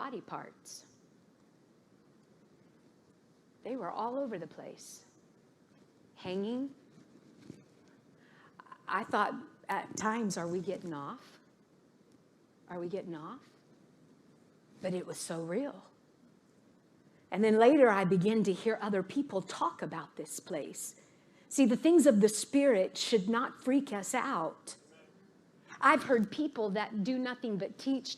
body parts. They were all over the place. Hanging. I thought at times, are we getting off? Are we getting off? But it was so real. And then later I began to hear other people talk about this place. See, the things of the Spirit should not freak us out. I've heard people that do nothing but teach,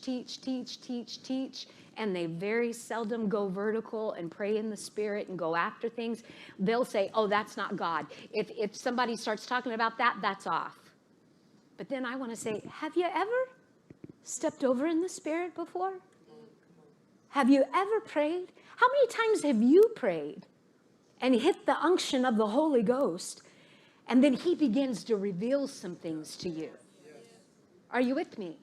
and they very seldom go vertical and pray in the Spirit and go after things. They'll say, oh, that's not God. If somebody starts talking about that, that's off. But then I want to say, have you ever stepped over in the Spirit before? Have you ever prayed? How many times have you prayed and hit the unction of the Holy Ghost, and then he begins to reveal some things to you? Are you with me?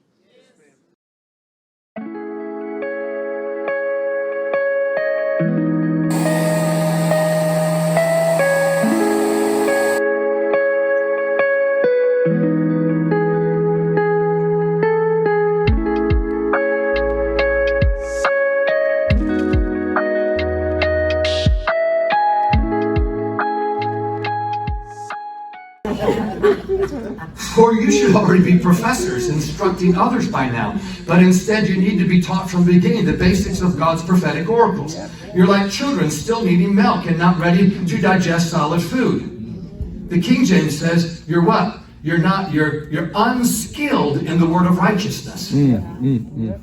For you should already be professors, instructing others by now. But instead, you need to be taught from the beginning the basics of God's prophetic oracles. You're like children still needing milk and not ready to digest solid food. The King James says, you're what? You're unskilled in the word of righteousness. And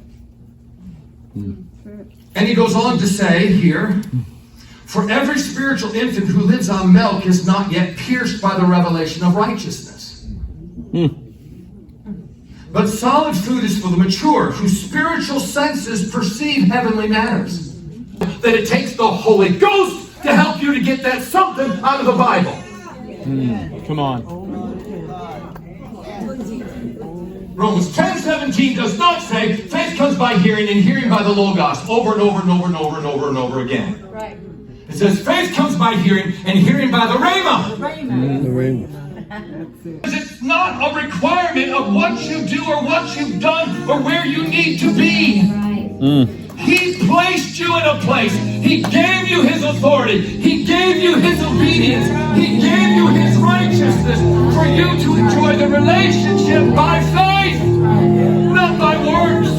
he goes on to say here, for every spiritual infant who lives on milk is not yet pierced by the revelation of righteousness. But solid food is for the mature, whose spiritual senses perceive heavenly matters. That it takes the Holy Ghost to help you to get that something out of the Bible. Come on. Romans 10:17 does not say faith comes by hearing and hearing by the Logos over and over and over and over and over and over again. Right. It says faith comes by hearing and hearing by the Rhema. The Rhema. It's not a requirement of what you do or what you've done or where you need to be. He placed you in a place. He gave you his authority. He gave you his obedience. He gave you his righteousness for you to enjoy the relationship by faith, not by works.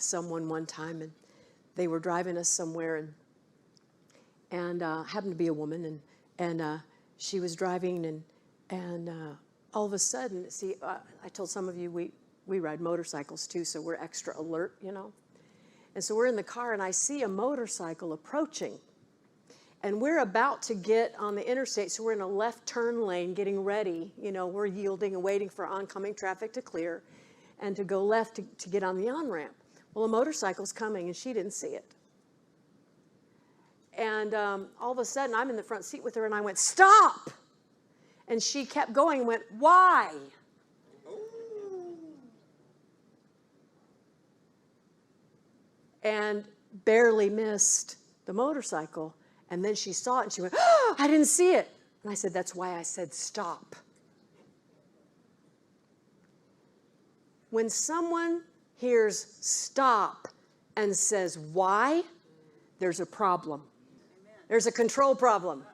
Someone one time, and they were driving us somewhere, and happened to be a woman, and she was driving, and all of a sudden, see, I told some of you we ride motorcycles too, so we're extra alert, you know. And so we're in the car, and I see a motorcycle approaching, and we're about to get on the interstate, so we're in a left turn lane, getting ready, you know, we're yielding and waiting for oncoming traffic to clear, and to go left to get on the on-ramp. Well, a motorcycle's coming, and she didn't see it. And all of a sudden, I'm in the front seat with her, and I went, stop! And she kept going and went, why? And barely missed the motorcycle. And then she saw it, and she went, oh, I didn't see it. And I said, that's why I said stop. When someone hears stop and says why, there's a problem. There's a control problem.